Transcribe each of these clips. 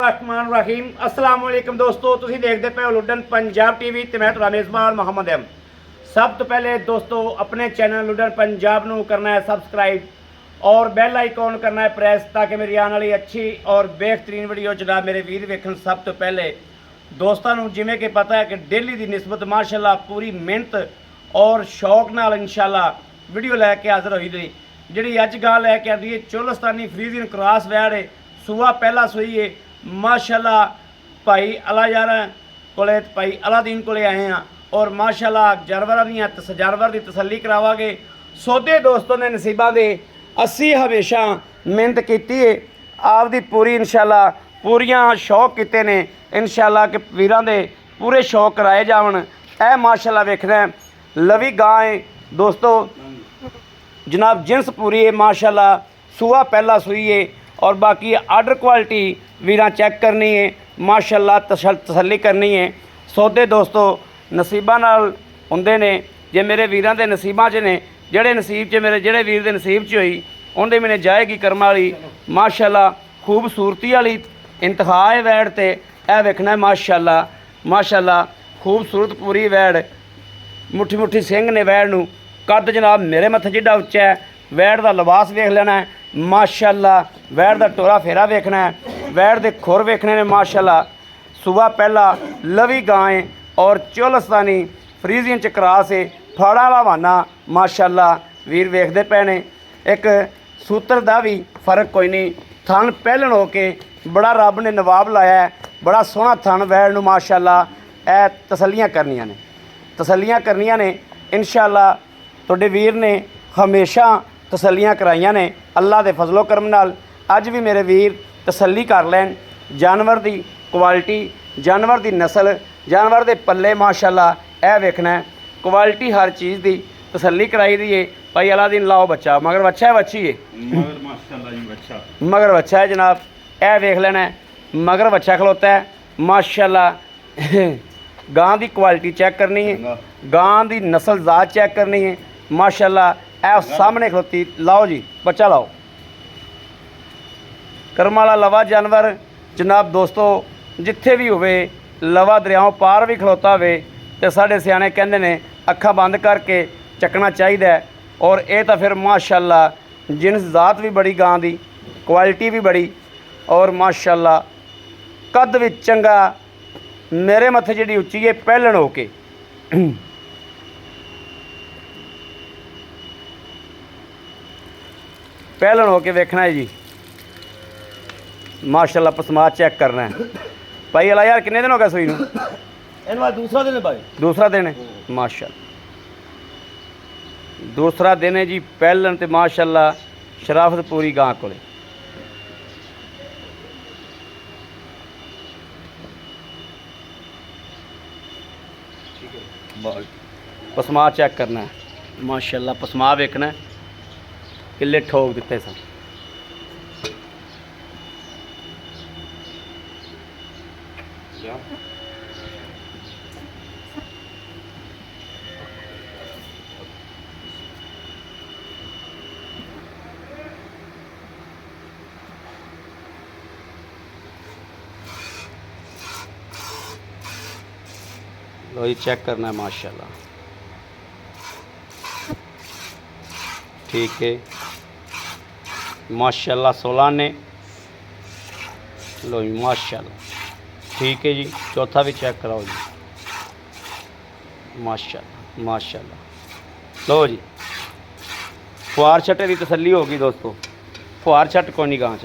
रहमान रहीम अस्सलाम वालेकुम दोस्तों ਤੁਸੀਂ ਦੇਖਦੇ ਪਏ ਹੋ ਲੁੱਡਨ ਪੰਜਾਬ ਟੀਵੀ ਤੇ ਮੈਂ ਤੁਹਾਡਾ ਮੇਜ਼ਬਾਨ ਮੁਹੰਮਦ ਅਹਿਮ। ਸਭ ਤੋਂ ਪਹਿਲੇ ਦੋਸਤੋ ਆਪਣੇ ਚੈਨਲ ਲੁੱਡਨ ਪੰਜਾਬ ਨੂੰ ਕਰਨਾ ਹੈ ਸਬਸਕ੍ਰਾइब और बैल आइकॉन करना है प्रेस ताकि मेरी आने वाली अच्छी और बेहतरीन वीडियो जनाब मेरे वीर वेखन। सब तो पहले दोस्तों जिमें कि पता है कि डेली की निस्बत माशाल्लाह पूरी मेहनत और शौक नाल इंशाल्लाह वीडियो लैके हाजिर हुई थी। जी अज गाल लैके आती है चोलस्तानी फ्रीजियन क्रॉस वैड है सूआ पहला सूई है माशाल्लाह भाई अला यार को भाई अलादीन को आए हैं और माशाल्लाह जानवर की तसली करावांगे। सौदे दोस्तों ने नसीबा दे असी हमेशा मेहनत की है आपकी पूरी इंशाल्लाह पूरियां शौक किते ने इंशाल्लाह कि वीरां दे पूरे शौक कराए जावन। ए माशाल्लाह वेखना लवी गां है दोस्तों जनाब जिनस पूरी है माशाल्लाह सूआ पहला सूई है और बाकी आर्डर क्वालिटी वीरां चेक करनी है माशाल्लाह तसल्ली करनी है। सौदे दोस्तों नसीबां नाल हुंदे ने जे मेरे वीरां दे नसीबां च ने ਜਿਹੜੇ नसीब च मेरे ਜਿਹੜੇ वीर ਦੇ नसीब च होई ਉਹਦੇ मैंने जाएगी कर्म वाली माशाल्लाह खूबसूरती वाली इंतहा है वैड़ ते ए वेखना माशाल्लाह खूबसूरत पूरी वैड़ मुट्ठी मुट्ठी सिंह ने वैड़ नूं कद जनाब मेरे मत्थे जिड्डा उच्चा है। वैड़ का लिबास वेख लेना है माशाल्लाह वैड़ का टोरा फेरा वेखना है वैड़ के खुर वेखने ने माशाल्लाह सूबा पहला लवी गां है और चोलस्तानी फ्रीजियन च क्रॉस है फाड़ा लवाना माशाल्लाह वीर वेखते पे ने। एक सूत्र का भी फर्क कोई नहीं थन पहलन हो के बड़ा रब ने नवाब लाया है बड़ा सोहना थन वैड़ नूं माशाल्लाह ए तसलियाँ करनियां ने इंशाल्लाह तुहाडे वीर ने हमेशा तसलियाँ कराइयां ने अल्लाह के फजलो करम नाल। अज भी मेरे वीर तसल्ली कर लैन जानवर की क्वालिटी जानवर की नस्ल जानवर के पल्ले माशाल्लाह ए वेखना है क्वालिटी हर चीज़ की तसल्ली कराई दी है। भाई अलादीन लाओ बच्चा मगर बच्चा है बच्ची है मगर बच्चा है जनाब ए वेख लेना है मगर बच्चा खलोता है माशाल्लाह। गां की क्वालिटी चेक करनी है गां की नस्ल ज़ात चेक करनी है माशाल्लाह ए सामने खलोती लाओ जी बच्चा लाओ करम वाला लवा जानवर जनाब दोस्तों जिथे भी होवे लवा दरियाओं पार भी खलोता होवे तो साढ़े सियाने कहते ने अखा बंद करके चकना चाहिए। और ये तो फिर माशाल्लाह जिनस ज़ात भी बड़ी गां दी क्वालिटी भी बड़ी और माशाल्लाह कद भी चंगा मेरे मत्थे जिहड़ी उच्ची है पहलन हो के पहलन हो के वेखना है जी माशाल्लाह पसमा चेक करना है। भाई अला यार कितने दिन हो गए सूई नूं? दूसरा दिन है भाई दूसरा दिन है माशाल्लाह दूसरा दिन है जी पहलन ते माशाल्लाह शराफत पूरी गां को पसमा चेक करना है माशाल्लाह पसमा वेखना है किले ठोक दिते सन। लो ये चेक करना है माशाल्लाह ठीक है माशाल्लाह 16 ने लो जी माशाल्लाह ठीक है जी। चौथा भी चेक कराओ जी माशाल्लाह लो जी फुहार छट्टे की तसल्ली होगी दोस्तों फुहार छट कोई नहीं गां च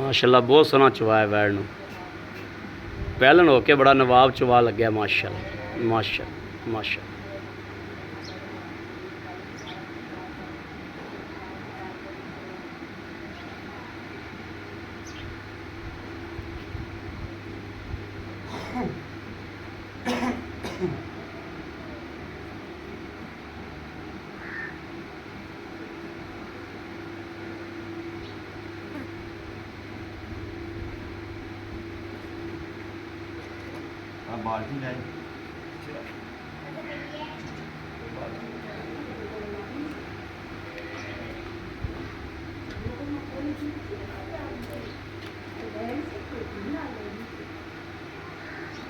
ਮਾਸ਼ਾਅੱਲਾ ਬਹੁਤ ਸੋਹਣਾ ਚਵਾਇਆ ਵੈੜ ਨੂੰ। ਪਹਿਲਣ ਹੋ ਕੇ ਬੜਾ ਨਵਾਬ ਚਵਾ ਲੱਗਿਆ ਮਾਸ਼ਾਅੱਲਾ ਮਾਸ਼ਾਅੱਲਾ ਮਾਸ਼ਾਅੱਲਾ। बाल्टी नहीं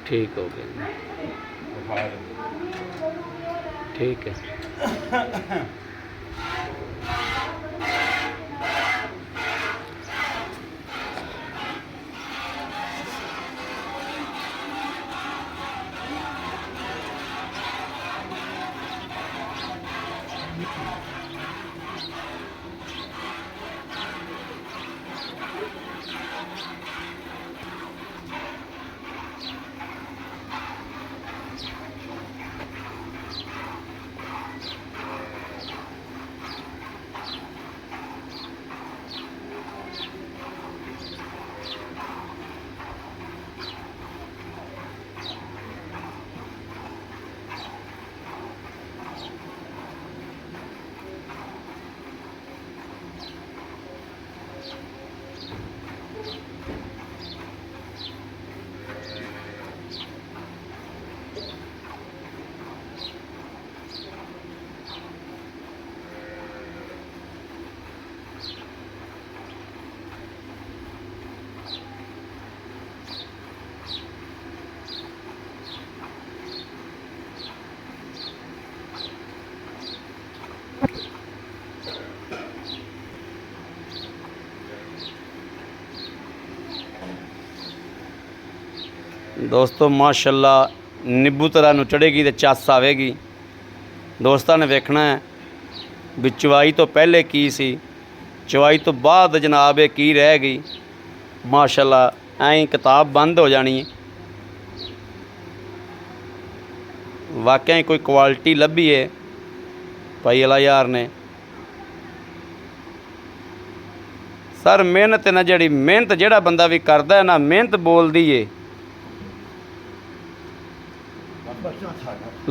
ठीक हो गया ठीक है। ਦੋਸਤੋ ਮਾਸ਼ਾਅੱਲਾ ਨਿੰਬੂ ਤਰ੍ਹਾਂ ਨੂੰ ਚੜ੍ਹੇਗੀ ਤੇ ਚੱਸ ਆਵੇਗੀ। ਦੋਸਤਾਂ ਨੇ ਵੇਖਣਾ ਹੈ ਵੀ ਚਵਾਈ ਤੋਂ ਪਹਿਲੇ ਕੀ ਸੀ, ਚਵਾਈ ਤੋਂ ਬਾਅਦ ਜਨਾਬ ਇਹ ਕੀ ਰਹਿ ਗਈ। ਮਾਸ਼ਾਅੱਲਾ ਐਂ ਕਿਤਾਬ ਬੰਦ ਹੋ ਜਾਣੀ ਹੈ। ਵਾਕਿਆ ਹੀ ਕੋਈ ਕੁਆਲਿਟੀ ਲੱਭੀ ਹੈ ਭਾਈ ਅਲਾ ਯਾਰ ਨੇ। ਸਰ ਮਿਹਨਤ ਨਾ ਜਿਹੜੀ ਮਿਹਨਤ ਜਿਹੜਾ ਬੰਦਾ ਵੀ ਕਰਦਾ ਹੈ ਨਾ, ਮਿਹਨਤ ਬੋਲਦੀ ਏ।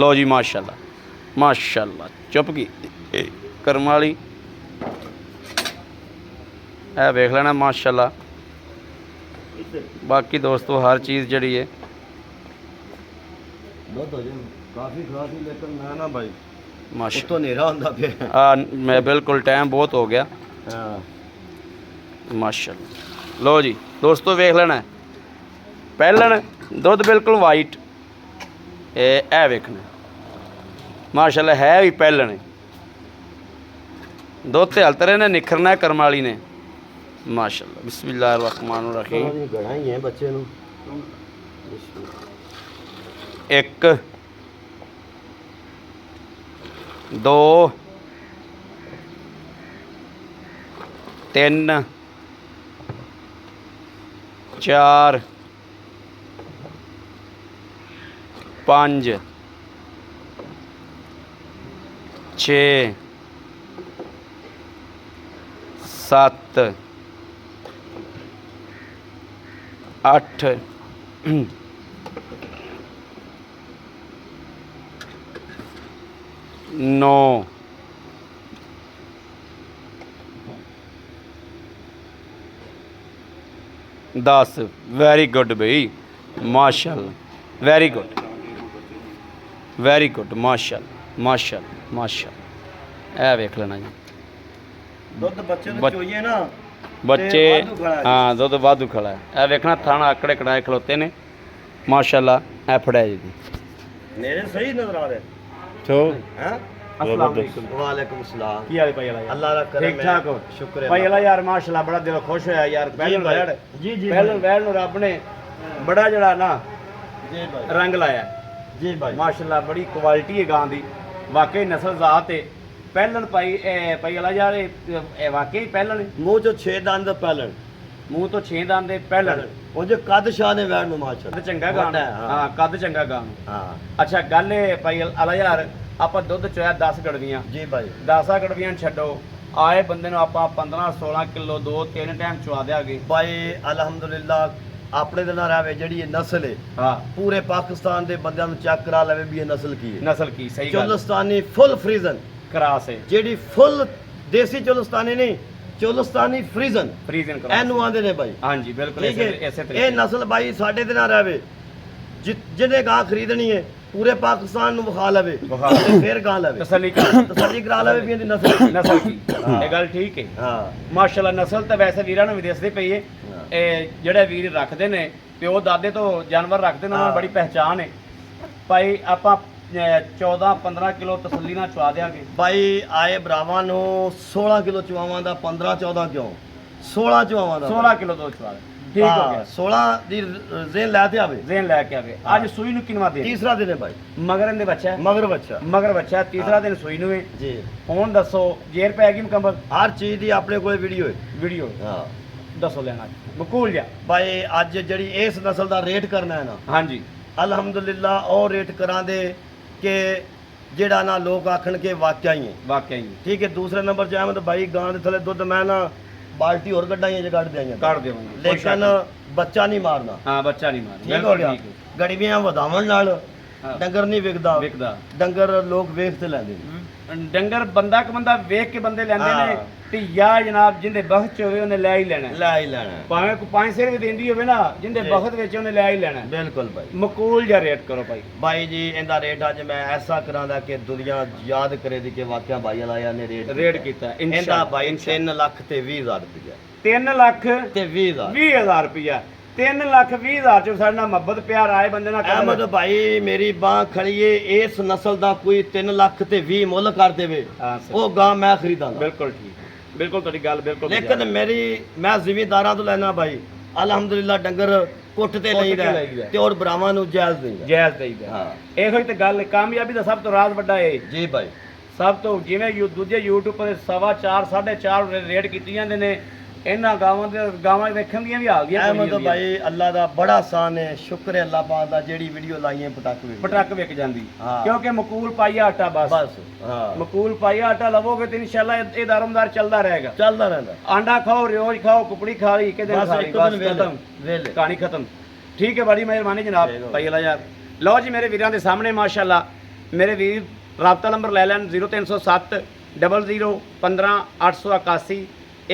लो जी माशाल्लाह माशाल्लाह चुप की करम वाली है वेख लेना माशाल्लाह। बाकी दोस्तों हर चीज़ जड़ी है काफी खासी लेकिन मैं ना भाई माशा तो नेरा होंदा पे मैं बिल्कुल टाइम बहुत हो गया माशाल्लाह। लो जी दोस्तों वेख लेना पहलन दुध बिल्कुल वाइट ए वेखना माशाल्लाह है भी पहलने दुध ते हलते रहे ने निखरना करम वाली ने माशाल्लाह। बिस्मिल्लाहिर्रहमानिर्रहीम गढ़ाई है बच्चे नू एक दो तीन चार पाँच छे सत्त अठ नौ 10 वेरी गुड भाई माशाल्लाह वेरी गुड माशाल्लाह माशाल्लाह माशाल्लाह। ए वेख लेना जी दुध बच्चे नू चोइए ना बच्चे हाँ दुध वाधू खड़ा है। ए वेखना थाना आकड़े कड़ाए खलोते ने माशाल्लाह। ए फड़िया जी मेरे सही नजर आ रहे तो हैं। अस्सलाम वालेकुम। वालेकुम सलाम। की हाल भाई अल्लाह अल्लाह दा करम ठीक ठाक हो? शुक्र है भाई अल्लाह यार माशाल्लाह बड़ा दिल खुश होया यार। पहले वैड़ जी जी पहले वैड़ नूं रब ने बड़ा जड़ा ना जी भाई रंग लाया जी भाई माशाल्लाह। बड़ी क्वालिटी है गां दी वाकई नस्ल जात है। पहलन भाई भाई अल्लाह यार वाकई पहलन मुंह चो 6 दंद पहलन ਮੂੰਹ ਤੋਂ 6 ਦੰਦ ਦੇ ਪਹਿਲਣ ਉਹ ਜੇ ਕੱਦ ਸ਼ਾਹ ਨੇ ਵੈਣ ਨੂੰ ਮਾਸ਼ਾ ਕੱਦ ਚੰਗਾ ਗਾਂ ਨੂੰ। ਹਾਂ ਕੱਦ ਚੰਗਾ ਗਾਂ ਨੂੰ। ਹਾਂ ਅੱਛਾ ਗੱਲ ਇਹ ਭਾਈ ਅਲਾ ਯਾਰ ਆਪਾਂ ਦੁੱਧ ਚੋਇਆ 10 ਗੜਵੀਆਂ, ਜੀ ਭਾਈ 10 ਗੜਵੀਆਂ ਛੱਡੋ, ਆਏ ਬੰਦੇ ਨੂੰ ਆਪਾਂ 15-16 ਕਿਲੋ 2-3 ਟਾਈਮ ਚਵਾ ਦਿਆਂਗੇ ਭਾਈ ਅਲਹਮਦੁਲਿਲਾ। ਆਪਣੇ ਦੇ ਨਾਲ ਆਵੇ ਜਿਹੜੀ ਇਹ ਨਸਲ ਹੈ ਹਾਂ ਪੂਰੇ ਪਾਕਿਸਤਾਨ ਦੇ ਬੰਦਿਆਂ ਨੂੰ ਚੈੱਕ ਕਰਾ ਲਵੇ ਵੀ ਇਹ ਨਸਲ ਕੀ ਹੈ। ਨਸਲ ਕੀ ਸਹੀ ਗੱਲ ਚੋਲਸਤਾਨੀ ਫੁੱਲ ਫਰੀਜ਼ਨ, ਕਰਾਸ ਹੈ, ਜਿਹੜੀ ਫੁੱਲ ਦੇਸੀ ਚੋਲਸਤਾਨੀ ਨਹੀਂ, ਚੋਲਸਤਾਨੀ ਫਰੀਜ਼ਨ ਫਰੀਜ਼ਨ ਕਰਾਸ ਇਹਨੂੰ ਆਂਦੇ ਨੇ ਭਾਈ। ਹਾਂਜੀ ਬਿਲਕੁਲ ਠੀਕ ਹੈ ਇਸੇ ਇਹ ਤਰੀਕੇ ਨਸਲ ਭਾਈ ਸਾਡੇ ਦੇ ਨਾਲ ਆਵੇ, ਜਿਹਨੇ ਗਾਂ ਖਰੀਦਣੀ ਹੈ ਪੂਰੇ ਪਾਕਿਸਤਾਨ ਨੂੰ ਵਿਖਾ ਲਵੇ ਵਿਖਾ ਤੇ ਫਿਰ ਗਾਂ ਲਵੇ, ਤਸੱਲੀ ਕਰ ਤਸੱਲੀ ਕਰਾ ਲਵੇ ਵੀ ਇਹਦੀ ਨਸਲ ਕੀ। ਨਸਲ ਕੀ ਹਾਂ। ਇਹ ਗੱਲ ਠੀਕ ਹੈ। ਹਾਂ ਮਾਸ਼ਾਅੱਲਾ ਨਸਲ ਤਾਂ ਵੈਸੇ ਵੀਰਾਂ ਨੂੰ ਵੀ ਦੱਸਦੇ ਪਈ ਹੈ। ਇਹ ਜਿਹੜੇ ਵੀਰ ਰੱਖਦੇ ਨੇ ਪਿਓ ਦਾਦੇ ਤੋਂ ਜਾਨਵਰ ਰੱਖਦੇ ਨੇ ਉਹਨਾਂ ਨੂੰ ਬੜੀ ਪਹਿਚਾਨ ਹੈ। ਭਾਈ ਆਪਾਂ 14-15 ਕਿਲੋ ਤਸੱਲੀ ਨਾਲ ਚਵਾ ਦਿਆਂਗੇ। ਭਾਈ ਆਏ ਭਰਾਵਾਂ ਨੂੰ 16 ਕਿਲੋ ਚਵਾਵਾਂ ਦਾ 15-14 ਕਿਉਂ 16 ਚਵਾਵਾਂ ਦਾ 16 ਕਿਲੋ ਦੋ ਚਵਾ ਦੇ। ਠੀਕ ਹੋ ਗਿਆ। 16 ਦੀ ਜ਼ੇਨ ਲੈ ਤੇ ਆਵੇ, ਜ਼ੇਨ ਲੈ ਕੇ ਆਵੇ। ਅੱਜ ਸੂਈ ਨੂੰ ਕਿੰਨਵਾ ਦੇ ਤੀਸਰਾ ਦਿਨ ਹੈ ਭਾਈ, ਮਗਰ ਇਹਦੇ ਬੱਚਾ ਹੈ, ਮਗਰ ਬੱਚਾ ਮਗਰ ਬੱਚਾ ਤੀਸਰਾ ਦਿਨ ਸੂਈ ਨੂੰ ਹੈ। ਜੀ। ਹੁਣ ਦੱਸੋ ਜੇਰ ਪੈ ਗਈ ਮੁਕੰਮਲ ਹਰ ਚੀਜ਼ ਦੀ ਆਪਣੇ ਕੋਲ ਵੀਡੀਓ ਹੈ। ਵੀਡੀਓ ਹਾਂ ਦੱਸੋ ਲੈਣਾ ਮਕੂਲ ਜਾ ਭਾਈ ਅੱਜ ਜਿਹੜੀ ਇਸ ਨਸਲ ਦਾ ਰੇਟ ਕਰਨਾ ਹੈ ਨਾ ਹਾਂਜੀ ਅਲਹਮਦੁਲਿਲਾ ਉਹ ਰੇਟ ਕਰਾਂਦੇ ਕਿ ਜਿਹੜਾ ਨਾ ਲੋਕ ਆਖਣ ਕੇ ਵਾਕਿਆ ਹੀ ਹੈ। ਵਾਕਿਆ ਹੀ ਠੀਕ ਹੈ। ਦੂਸਰੇ ਨੰਬਰ 'ਚ ਆਮਦ ਭਾਈ ਗਾਂ ਦੇ ਥੱਲੇ ਦੁੱਧ ਮੈਂ ਨਾ ਬਾਲਟੀ ਹੋਰ ਕੱਢਾਈਆਂ ਜੇ ਕੱਢ ਦਿਆਈਆਂ, ਕੱਢ ਦੇਵਾਂਗੇ ਲੇਕਿਨ ਬੱਚਾ ਨਹੀਂ ਮਾਰਨਾ। ਹਾਂ ਬੱਚਾ ਨਹੀਂ ਮਾਰ ਠੀਕ ਹੋ ਗਿਆ। ਗੜੀਆਂ ਵਧਾਵਣ ਨਾਲ ਹਾਂ। ਡੰਗਰ ਨਹੀਂ ਵਿਕਦਾ, ਵਿਕਦਾ ਡੰਗਰ ਲੋਕ ਵੇਖ ਤੇ ਲੈਂਦੇ ਨੇ। ਡੰਗਰ ਬੰਦਾ ਕ ਬੰਦਾ ਵੇਖ ਕੇ ਬੰਦੇ ਲੈਂਦੇ ਨੇ ਹਾਂ। ਤੇ ਯਾ ਜਨਾਬ ਜਿੰਦੇ ਬਖਤ ਚ ਹੋਵੇ ਉਹਨੇ ਲੈ ਹੀ ਲੈਣਾ। ਲੈ ਹੀ ਲੈਣਾ ਹੈ। ਭਾਵੇਂ ਕੋ 5 ਸਿਰ ਵੀ ਦਿੰਦੀ ਹੋਵੇ ਨਾ ਜਿੰਦੇ ਜੀ। ਬਖਤ ਵਿੱਚ ਉਹਨੇ ਲੈ ਹੀ ਲੈਣਾ। ਬਿਲਕੁਲ ਭਾਈ। ਮਕੂਲ ਜਾਂ ਰੇਟ ਕਰੋ ਭਾਈ। ਭਾਈ ਜੀ ਇਹਦਾ ਰੇਟ ਅੱਜ ਮੈਂ ਐਸਾ ਕਰਾਂਦਾ ਕਿ ਦੁਨੀਆ ਯਾਦ ਕਰੇ ਦੀ ਕਿ ਵਾਕਿਆ ਭਾਈ ਆਇਆ ਨੇ ਰੇਟ ਕੀਤਾ ਇਹਦਾ ਇਨਸ਼ਾ ਭਾਈ 3 ਲੱਖ ਤੇ 20,000 ਰੁਪਇਆ 3 ਲੱਖ ਤੇ 20,000। 20,000 ਰੁਪਇਆ 3 ਲੱਖ 20,000 ਚ ਸਾਡੇ ਨਾਲ ਮੁਹੱਬਤ ਪਿਆਰ ਆਏ ਬੰਦੇ ਨਾਲ ਅਹਿਮਦ ਭਾਈ ਮੇਰੀ ਬਾਹ ਖੜੀਏ ਇਸ ਨਸਲ ਦਾ ਕੋਈ 3 ਲੱਖ ਤੇ 20 ਮੁੱਲ ਕਰ ਦੇਵੇ ਹਾਂ ਸਰ ਉਹ ਗਾਂ ਮੈਂ ਖਰੀਦਾਂਗਾ। ਬਿਲਕੁਲ ਠੀਕ ਬਿਲਕੁਲ ਤੁਹਾਡੀ ਗੱਲ ਬਿਲਕੁਲ ਲੇਕਿਨ ਮੈਂ ਜ਼ਿਮੀਂਦਾਰਾਂ ਤੋਂ ਲੈਣਾ ਭਾਈ ਅਲਹਮਦੁਲਿਲਾ ਡੰਗਰ ਕੁੱਟ ਤੇ ਲਈਦਾ ਲਈਦਾ। ਤੇ ਔਰ ਭਰਾਵਾਂ ਨੂੰ ਜਾਇਜ਼ ਦੇਈਦਾ। ਜਾਇਜ਼ ਦੇਈਦਾ। ਹਾਂ ਇਹੋ ਹੀ ਤੇ ਗੱਲ ਕਾਮਯਾਬੀ ਦਾ ਸਭ ਤੋਂ ਰਾਜ਼ ਵੱਡਾ ਏ। ਜੀ ਭਾਈ। ਸਭ ਤੋਂ ਜਿਵੇਂ ਦੂਜੇ YouTube ਤੇ 4.5 4.5 ਰੇਟ ਕੀਤੀ ਜਾਂਦੇ ਨੇ ਇਹਨਾਂ ਗਾਵਾਂ ਵੇਖਣ ਦੀਆਂ ਵੀ ਆ ਗਈਆਂ ਅਹਿਮਦ ਭਾਈ ਅੱਲਾ ਦਾ ਬੜਾ ਆਸਾਨ ਹੈ, ਸ਼ੁਕਰ ਹੈ ਅੱਲਾ ਪਾਕ ਦਾ ਜਿਹੜੀ ਵੀਡੀਓ ਲਾਈਏ ਪਟਕ ਵੇ ਪਟਕ ਵਿਕ ਜਾਂਦੀ ਹਾਂ। ਕਿਉਂਕਿ ਮਕੂਲ ਪਾਈਆ ਆਟਾ ਬਸ ਹਾਂ ਮਕੂਲ ਪਾਈਆ ਆਟਾ ਲਵੋਗੇ ਤੇ ਇਨਸ਼ਾਅੱਲਾ ਇਹ ਦਾਰਮਦਾਰ ਚੱਲਦਾ ਰਹੇਗਾ। ਚੱਲਦਾ ਰਹਿੰਦਾ ਆਂਡਾ ਖਾਓ ਰਿਓਜ ਖਾਓ ਕੁਪੜੀ ਖਾ ਲਈ ਕਿਤੇ ਬਸ ਖਾ ਲਈ ਇੱਕ ਬਸ ਦਿਨ ਖਤਮ ਵੇਲੇ ਕਹਾਣੀ ਖਤਮ। ਠੀਕ ਹੈ ਬੜੀ ਮਿਹਰਬਾਨੀ ਜਨਾਬ ਭਾਈ ਅਲਾ ਯਾਰ। ਲਓ ਜੀ ਮੇਰੇ ਵੀਰਾਂ ਦੇ ਸਾਹਮਣੇ ਮਾਸ਼ਾਅੱਲਾ ਮੇਰੇ ਵੀਰ ਰਾਬਤਾ ਨੰਬਰ ਲੈ ਲੈਣ 0307 00 15 881।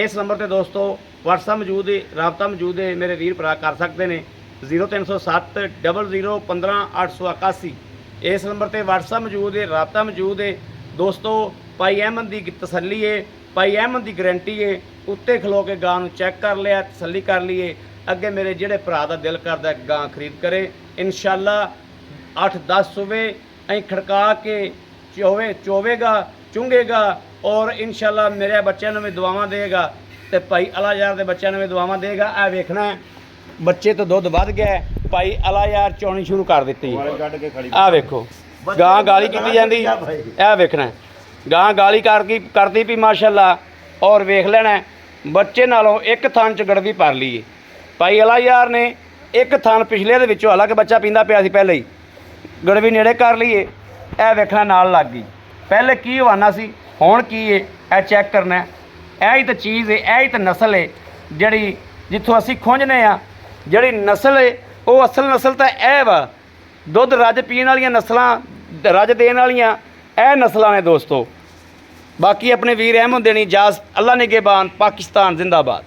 ਇਸ ਨੰਬਰ ਤੇ ਦੋਸਤੋ WhatsApp ਮੌਜੂਦ ਹੈ, ਰਾਬਤਾ ਮੌਜੂਦ ਹੈ, ਮੇਰੇ ਵੀਰ ਭਰਾ ਕਰ ਸਕਦੇ ਨੇ 0307 00 15 881। ਇਸ ਨੰਬਰ ਤੇ WhatsApp ਮੌਜੂਦ ਹੈ, ਰਾਬਤਾ ਮੌਜੂਦ ਹੈ ਦੋਸਤੋ। ਭਾਈ ਅਹਿਮਦ ਦੀ ਤਸੱਲੀ ਹੈ, ਭਾਈ ਅਹਿਮਦ ਦੀ ਗਾਰੰਟੀ ਹੈ। ਉੱਤੇ ਖਲੋ ਕੇ ਗਾਂ ਨੂੰ ਚੈੱਕ ਕਰ ਲਿਆ, ਤਸੱਲੀ ਕਰ ਲਈਏ। ਅੱਗੇ ਮੇਰੇ ਜਿਹੜੇ ਭਰਾ ਦਾ ਦਿਲ ਕਰਦਾ ਗਾਂ ਖਰੀਦ ਕਰੇ ਇਨਸ਼ਾਅੱਲਾ 8-10 ਸੂਵੇ ਅਸੀਂ ਖੜਕਾ ਕੇ ਚੋਵੇਗਾ ਚੁੰਗੇਗਾ ਔਰ ਇਨਸ਼ਾਅੱਲਾ ਮੇਰੇ ਬੱਚਿਆਂ ਨੂੰ ਵੀ ਦੁਆਵਾਂ ਦੇਗਾ ਤੇ ਭਾਈ ਅਲਾ ਯਾਰ ਦੇ ਬੱਚਿਆਂ ਨੂੰ ਵੀ ਦੁਆਵਾਂ ਦੇਗਾ। ਇਹ ਵੇਖਣਾ ਬੱਚੇ ਤੋਂ ਦੁੱਧ ਵੱਧ ਗਿਆ ਭਾਈ ਅਲਾ ਯਾਰ ਚੋਣੀ ਸ਼ੁਰੂ ਕਰ ਦਿੱਤੀ। ਆਹ ਵੇਖੋ ਗਾਂ ਗਾਲੀ ਕੀਤੀ ਜਾਂਦੀ ਇਹ ਵੇਖਣਾ ਗਾਂ ਗਾਲੀ ਕਰਦੀ ਵੀ ਮਾਸ਼ਾਅੱਲਾ ਔਰ ਵੇਖ ਲੈਣਾ ਬੱਚੇ ਨਾਲੋਂ ਇੱਕ ਥਣ ਚ ਗੜਵੀ ਭਰ ਲਈਏ। ਭਾਈ ਅਲਾ ਯਾਰ ਨੇ ਇੱਕ ਥਣ ਪਿਛਲੇ ਦੇ ਵਿੱਚੋਂ ਹਾਲਾਂਕਿ ਬੱਚਾ ਪੀਂਦਾ ਪਿਆ ਸੀ ਪਹਿਲੇ ਹੀ ਗੜਵੀ ਨੇੜੇ ਕਰ ਲਈਏ। ਇਹ ਵੇਖਣਾ ਨਾਲ ਲੱਗ ਗਈ ਪਹਿਲੇ ਕੀ ਹਵਾਨਾ ਸੀ ਹੁਣ ਕੀ ਹੈ ਇਹ ਚੈੱਕ ਕਰਨਾ। ਇਹ ਹੀ ਤਾਂ ਚੀਜ਼ ਹੈ, ਇਹ ਹੀ ਤਾਂ ਨਸਲ ਹੈ ਜਿਹੜੀ ਜਿੱਥੋਂ ਅਸੀਂ ਖੁੰਝਨੇ ਆ। ਜਿਹੜੀ ਨਸਲ ਹੈ ਉਹ ਅਸਲ ਨਸਲ ਤਾਂ ਇਹ ਵਾ ਦੁੱਧ ਰੱਜ ਪੀਣ ਵਾਲੀਆਂ ਨਸਲਾਂ ਰੱਜ ਦੇਣ ਵਾਲੀਆਂ ਇਹ ਨਸਲਾਂ ਨੇ ਦੋਸਤੋ। ਬਾਕੀ ਆਪਣੇ ਵੀਰ ਅਹਿਮਦ ਦੇਣੀ ਇਜਾਜ਼ਤ। ਅੱਲਾ ਨਿਗਹਿਬਾਨ। ਪਾਕਿਸਤਾਨ ਜ਼ਿੰਦਾਬਾਦ।